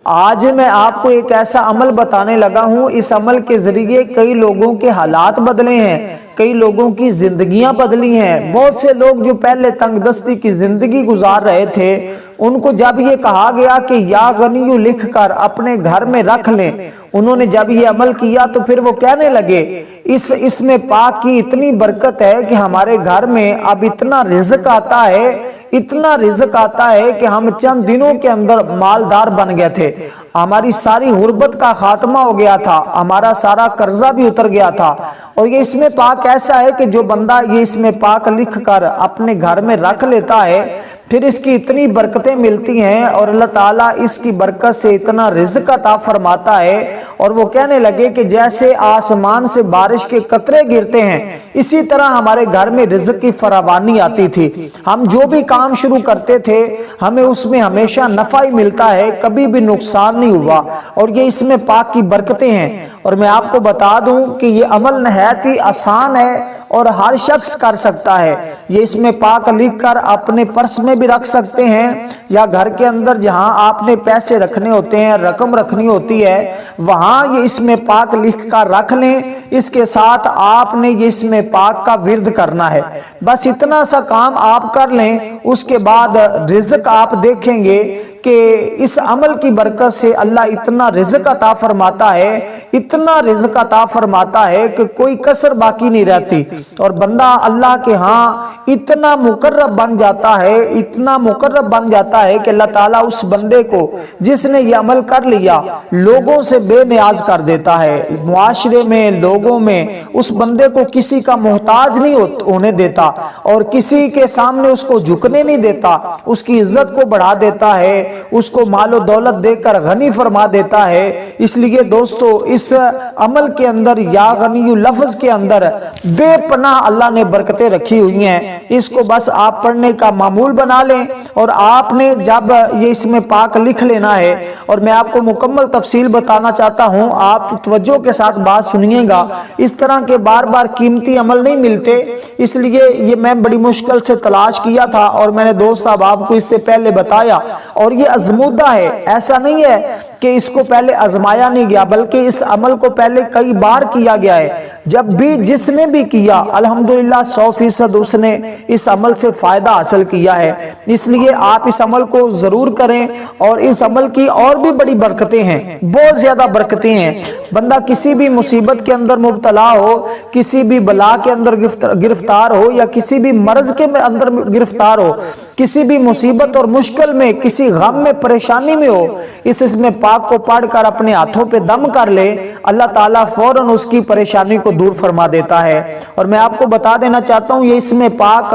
آج میں آپ کو ایک ایسا عمل بتانے لگا ہوں، اس عمل کے ذریعے کئی لوگوں کے حالات بدلے ہیں، کئی لوگوں کی زندگیاں بدلی ہیں۔ بہت سے لوگ جو پہلے تنگ دستی کی زندگی گزار رہے تھے، ان کو جب یہ کہا گیا کہ یا غنیو لکھ کر اپنے گھر میں رکھ لیں، انہوں نے جب یہ عمل کیا تو پھر وہ کہنے لگے اس میں پاک کی اتنی برکت ہے کہ ہمارے گھر میں اب اتنا رزق آتا ہے، اتنا رزق آتا ہے کہ ہم چند دنوں کے اندر مالدار بن گئے تھے، ہماری ساری غربت کا خاتمہ ہو گیا تھا، ہمارا سارا قرضہ بھی اتر گیا تھا۔ اور یہ اس میں پاک ایسا ہے کہ جو بندہ یہ اس میں پاک لکھ کر اپنے گھر میں رکھ لیتا ہے، پھر اس کی اتنی برکتیں ملتی ہیں اور اللہ تعالیٰ اس کی برکت سے اتنا رزق عطا فرماتا ہے، اور وہ کہنے لگے کہ جیسے آسمان سے بارش کے قطرے گرتے ہیں، اسی طرح ہمارے گھر میں رزق کی فراوانی آتی تھی۔ ہم جو بھی کام شروع کرتے تھے ہمیں اس میں ہمیشہ نفع ہی ملتا ہے، کبھی بھی نقصان نہیں ہوا، اور یہ اس میں پاک کی برکتیں ہیں۔ اور میں آپ کو بتا دوں کہ یہ عمل نہایت ہی آسان ہے اور ہر شخص کر سکتا ہے۔ یہ اس میں پاک لکھ کر اپنے پرس میں بھی رکھ سکتے ہیں، یا گھر کے اندر جہاں آپ نے پیسے رکھنے ہوتے ہیں، رقم رکھنی ہوتی ہے، وہاں یہ اس میں پاک لکھ کر رکھ لیں۔ اس کے ساتھ آپ نے یہ اس میں پاک کا ورد کرنا ہے، بس اتنا سا کام آپ کر لیں۔ اس کے بعد رزق آپ دیکھیں گے کہ اس عمل کی برکت سے اللہ اتنا رزق عطا فرماتا ہے، اتنا رزق عطا فرماتا ہے کہ کوئی کسر باقی نہیں رہتی، اور بندہ اللہ کے ہاں اتنا مقرب بن جاتا ہے، اتنا مقرب بن جاتا ہے کہ اللہ تعالیٰ اس بندے کو جس نے یہ عمل کر لیا لوگوں سے بے نیاز کر دیتا ہے، معاشرے میں، لوگوں میں اس بندے کو کسی کا محتاج نہیں ہونے دیتا، اور کسی کے سامنے اس کو جھکنے نہیں دیتا، اس کی عزت کو بڑھا دیتا ہے، اس کو مال و دولت دے کر غنی فرما دیتا ہے۔ اس لیے دوستو اس عمل کے اندر یا غنی لفظ کے اندر بے پناہ اللہ نے برکتیں رکھی ہوئی ہیں، اس کو بس آپ پڑھنے کا معمول بنا لیں، اور آپ نے جب یہ اس میں پاک لکھ لینا ہے، اور میں آپ کو مکمل تفصیل بتانا چاہتا ہوں، آپ توجہ کے ساتھ بات سنیے گا، اس طرح کے بار بار قیمتی عمل نہیں ملتے، اس لیے یہ میں بڑی مشکل سے تلاش کیا تھا، اور میں نے دوست آپ کو اس سے پہلے بتایا، اور یہ ازمودہ ہے، ایسا نہیں ہے کہ اس کو پہلے ازمایا نہیں گیا، بلکہ اس عمل کو پہلے کئی بار کیا گیا ہے۔ جب بھی جس نے بھی کیا الحمدللہ 100% اس نے اس عمل سے فائدہ حاصل کیا ہے۔ اس لیے آپ اس عمل کو ضرور کریں، اور اس عمل کی اور بھی بڑی برکتیں ہیں، بہت زیادہ برکتیں ہیں۔ بندہ کسی بھی مصیبت کے اندر مبتلا ہو، کسی بھی بلا کے اندر گرفتار ہو، یا کسی بھی مرض کے اندر گرفتار ہو، کسی بھی مصیبت اور مشکل میں، کسی غم میں، پریشانی میں ہو، اس میں پاک کو پڑھ کر اپنے ہاتھوں پہ دم کر لے، اللہ تعالیٰ فوراً اس کی پریشانی کو دور فرما دیتا ہے۔ اور میں آپ کو بتا دینا چاہتا ہوں، یہ اس میں پاک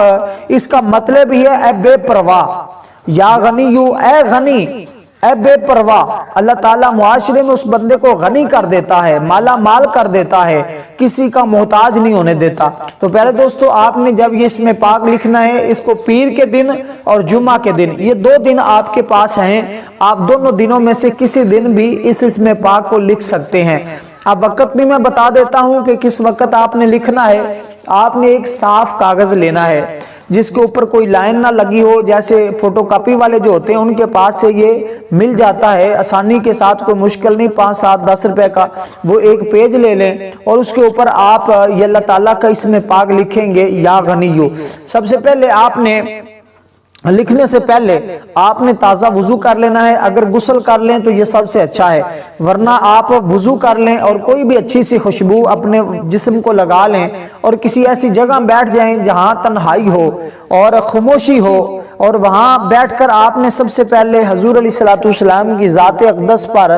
اس کا مطلب ہی ہے اے بے پرواہ، یا غنیو اے غنی، اے بے پرواہ۔ اللہ تعالیٰ معاشرے میں اس بندے کو غنی کر دیتا ہے، مالا مال کر دیتا ہے، کسی کا محتاج نہیں ہونے دیتا۔ تو پہلے دوستو آپ نے جب یہ اس میں پاک لکھنا ہے، اس کو پیر کے دن اور جمعہ کے دن، یہ 2 دن آپ کے پاس ہیں، آپ دونوں دنوں میں سے کسی دن بھی اس میں پاک کو لکھ سکتے ہیں۔ اب وقت بھی میں بتا دیتا ہوں کہ کس وقت آپ نے لکھنا ہے۔ آپ نے ایک صاف کاغذ لینا ہے جس کے اوپر کوئی لائن نہ لگی ہو، جیسے فوٹو کاپی والے جو ہوتے ہیں ان کے پاس سے یہ مل جاتا ہے آسانی کے ساتھ، کوئی مشکل نہیں، 5 7 10 روپے کا وہ ایک پیج لے لیں، اور اس کے اوپر آپ یہ اللہ تعالیٰ کا اس میں پاک لکھیں گے یا غنیو۔ سب سے پہلے آپ نے لکھنے سے پہلے آپ نے تازہ وضو کر لینا ہے، اگر غسل کر لیں تو یہ سب سے اچھا ہے، ورنہ آپ وضو کر لیں اور کوئی بھی اچھی سی خوشبو اپنے جسم کو لگا لیں، اور کسی ایسی جگہ بیٹھ جائیں جہاں تنہائی ہو اور خاموشی ہو، اور وہاں بیٹھ کر آپ نے سب سے پہلے حضور علیہ السلام کی ذات اقدس پر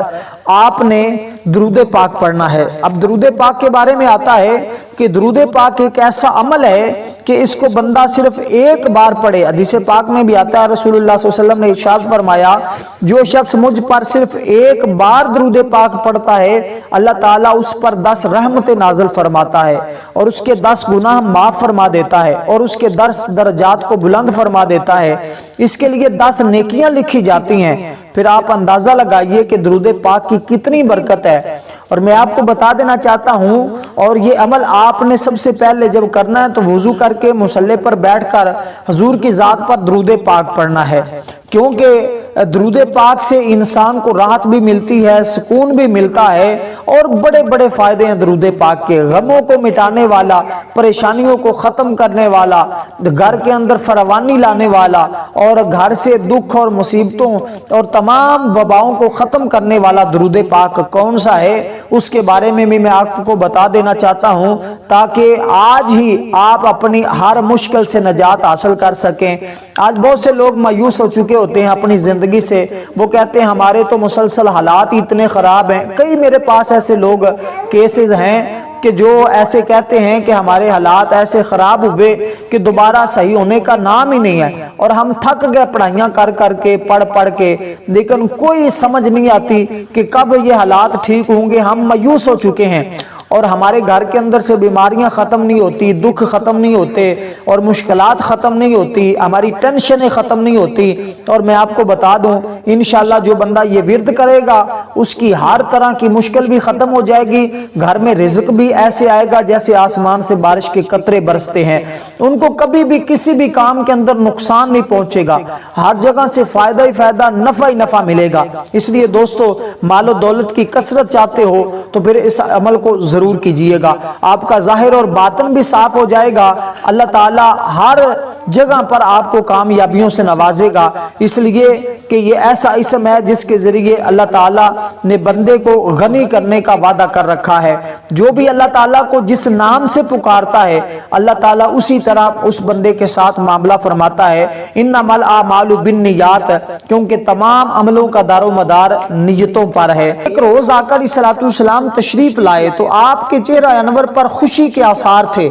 آپ نے درود پاک پڑھنا ہے۔ اب درود پاک کے بارے میں آتا ہے کہ درود پاک ایک ایسا عمل ہے کہ اس کو بندہ صرف ایک بار پڑھے۔ حدیث پاک میں بھی آتا ہے، رسول اللہ صلی اللہ علیہ وسلم نے ارشاد فرمایا، جو شخص مجھ پر صرف ایک بار درود پاک پڑھتا ہے، اللہ تعالیٰ اس پر 10 رحمتیں نازل فرماتا ہے، اور اس کے 10 گناہ معاف فرما دیتا ہے، اور اس کے 10 درجات کو بلند فرما دیتا ہے۔ اس کے لیے 10 نیکیاں لکھی جاتی ہیں۔ پھر آپ اندازہ لگائیے کہ درود پاک کی کتنی برکت ہے۔ اور میں آپ کو بتا دینا چاہتا ہوں، اور یہ عمل آپ نے سب سے پہلے جب کرنا ہے تو وضو کر کے مصلی پر بیٹھ کر حضور کی ذات پر درود پاک پڑھنا ہے، کیونکہ درود پاک سے انسان کو راحت بھی ملتی ہے، سکون بھی ملتا ہے، اور بڑے بڑے فائدے ہیں درود پاک کے۔ غموں کو مٹانے والا، پریشانیوں کو ختم کرنے والا، گھر کے اندر فراوانی لانے والا، اور گھر سے دکھ اور مصیبتوں اور تمام وباؤں کو ختم کرنے والا درود پاک کون سا ہے، اس کے بارے میں میں آپ کو بتا دینا چاہتا ہوں، تاکہ آج ہی آپ اپنی ہر مشکل سے نجات حاصل کر سکیں۔ آج بہت سے لوگ مایوس ہو چکے ہوتے ہیں اپنی زندگی سے، وہ کہتے ہیں ہمارے تو مسلسل حالات اتنے خراب ہیں۔ کئی میرے پاس ایسے لوگ کیسز ہیں کہ جو ایسے کہتے ہیں کہ ہمارے حالات ایسے خراب ہوئے کہ دوبارہ صحیح ہونے کا نام ہی نہیں ہے، اور ہم تھک گئے پڑھائیاں کر کے، پڑھ کے، لیکن کوئی سمجھ نہیں آتی کہ کب یہ حالات ٹھیک ہوں گے۔ ہم مایوس ہو چکے ہیں، اور ہمارے گھر کے اندر سے بیماریاں ختم نہیں ہوتی، دکھ ختم نہیں ہوتے، اور مشکلات ختم نہیں ہوتی، ہماری ٹینشنیں ختم نہیں ہوتی۔ اور میں آپ کو بتا دوں، انشاءاللہ جو بندہ یہ ورد کرے گا اس کی ہر طرح کی مشکل بھی ختم ہو جائے گی، گھر میں رزق بھی ایسے آئے گا جیسے آسمان سے بارش کے قطرے برستے ہیں، ان کو کبھی بھی کسی بھی کام کے اندر نقصان نہیں پہنچے گا، ہر جگہ سے فائدہ ہی فائدہ، نفع ہی نفع ملے گا۔ اس لیے دوستو، مال و دولت کی کثرت چاہتے ہو تو پھر اس عمل کو ضرور کیجئے گا، آپ کا ظاہر اور باطن بھی صاف ہو جائے گا، اللہ تعالی ہر جگہ پر آپ کو کامیابیوں سے نوازے گا، اس لیے کہ یہ ایسا اسم ہے جس کے ذریعے اللہ تعالیٰ نے بندے کو غنی کرنے کا وعدہ کر رکھا ہے۔ جو بھی اللہ تعالیٰ کو جس نام سے پکارتا ہے، اللہ تعالیٰ اسی طرح اس بندے کے ساتھ معاملہ فرماتا ہے۔ انما الاعمال بالنیات، کیونکہ تمام عملوں کا دار و مدار نیتوں پر ہے۔ ایک روز آقا علیہ الصلوۃ والسلام تشریف لائے تو آپ کے چہرہ انور پر خوشی کے آثار تھے۔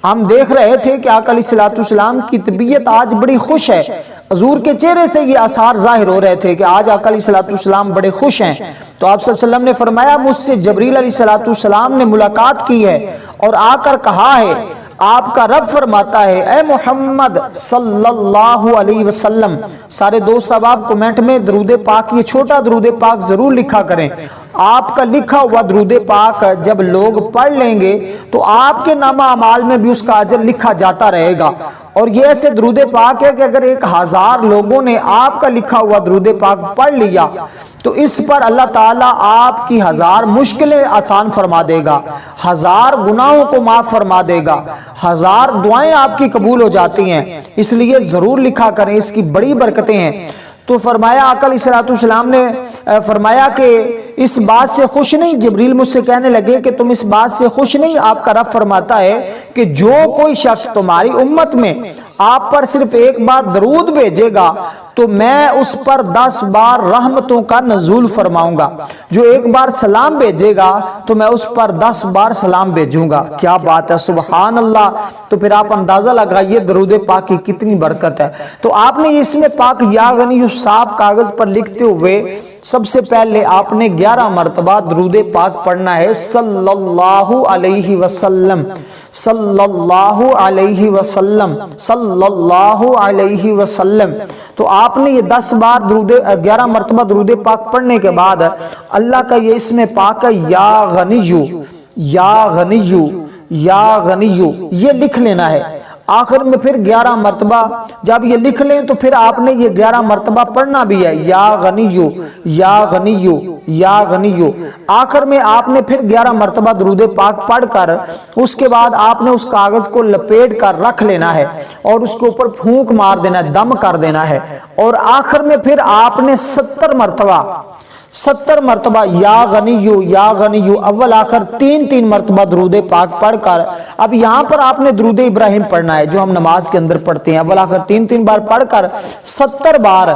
ہم دیکھ رہے تھے کہ آقا علیہ الصلوۃ والسلام کی طبیعت آج بڑی خوش ہے، حضور کے چہرے سے یہ آثار ظاہر ہو رہے تھے کہ آج آقا علیہ الصلوۃ والسلام بڑے خوش ہیں۔ تو آپ صلی اللہ علیہ وسلم نے فرمایا، مجھ سے جبریل علیہ الصلوۃ والسلام نے ملاقات کی ہے اور آ کر کہا ہے، آپ کا رب فرماتا ہے، اے محمد صلی اللہ علیہ وسلم۔ سارے دوست احباب کمنٹ میں درود پاک، یہ چھوٹا درود پاک ضرور لکھا کریں۔ آپ کا لکھا ہوا درود پاک جب لوگ پڑھ لیں گے تو آپ کے نامہ اعمال میں بھی اس کا اجر لکھا جاتا رہے گا۔ اور یہ ایسے درود پاک ہے کہ اگر 1000 لوگوں نے آپ کا لکھا ہوا درود پاک پڑھ لیا تو اس پر اللہ تعالیٰ آپ کی 1000 مشکلیں آسان فرما دے گا، 1000 گناہوں کو معاف فرما دے گا، 1000 دعائیں آپ کی قبول ہو جاتی ہیں۔ اس لیے ضرور لکھا کریں، اس کی بڑی برکتیں ہیں۔ تو فرمایا، آقا علیہ الصلوۃ والسلام نے فرمایا کہ اس بات سے خوش نہیں، جبریل مجھ سے کہنے لگے کہ تم اس بات سے خوش نہیں، آپ کا رب فرماتا ہے کہ جو کوئی شخص تمہاری امت میں آپ پر صرف ایک بار درود بھیجے گا تو میں اس پر 10 بار رحمتوں کا نزول فرماؤں گا، جو ایک بار سلام بھیجے گا تو میں اس پر 10 بار سلام بھیجوں گا۔ کیا بات ہے، سبحان اللہ۔ تو پھر آپ اندازہ لگائیے درود پاک کی کتنی برکت ہے۔ تو آپ نے اس میں پاک یا غنی صاف کاغذ پر لکھتے ہوئے سب سے پہلے آپ نے 11 مرتبہ درود پاک پڑھنا ہے، صلی اللہ علیہ وسلم، صلی اللہ علیہ وسلم، صلی اللہ علیہ وسلم۔ تو آپ نے یہ 10 بار 11 مرتبہ درود پاک پڑھنے کے بعد اللہ کا یہ اسم پاک ہے، یا غنیو، یا غنیو، یا غنیو، یہ لکھ لینا ہے۔ آخر میں پھر 11 مرتبہ جب یہ لکھ لیں تو پھر آپ نے یہ 11 مرتبہ پڑھنا بھی ہے، یا غنیو، یا غنیو، یا غنیو۔ آخر میں آپ نے پھر 11 مرتبہ درود پاک پڑھ کر اس کے بعد آپ نے اس کاغذ کو لپیٹ کر رکھ لینا ہے اور اس کے اوپر پھونک مار دینا ہے، دم کر دینا ہے، اور آخر میں پھر آپ نے 70 مرتبہ یا غنیو، یا غنیو، اول آخر 3 مرتبہ درود پاک پڑھ کر، اب یہاں پر آپ نے درود ابراہیم پڑھنا ہے جو ہم نماز کے اندر پڑھتے ہیں، اول آخر 3 بار پڑھ کر 70 بار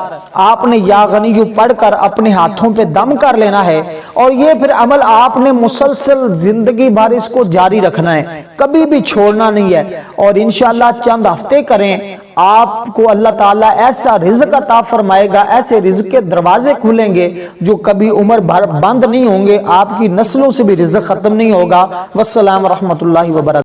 آپ نے یا غنیو پڑھ کر اپنے ہاتھوں پہ دم کر لینا ہے، اور یہ پھر عمل آپ نے مسلسل زندگی بھر اس کو جاری رکھنا ہے، کبھی بھی چھوڑنا نہیں ہے، اور انشاءاللہ چند ہفتے کریں، آپ کو اللہ تعالیٰ ایسا رزق عطا فرمائے گا، ایسے رزق کے دروازے کھولیں گے جو کبھی عمر بھر بند نہیں ہوں گے، آپ کی نسلوں سے بھی رزق ختم نہیں ہوگا۔ والسلام ورحمۃ اللہ وبرکاتہ۔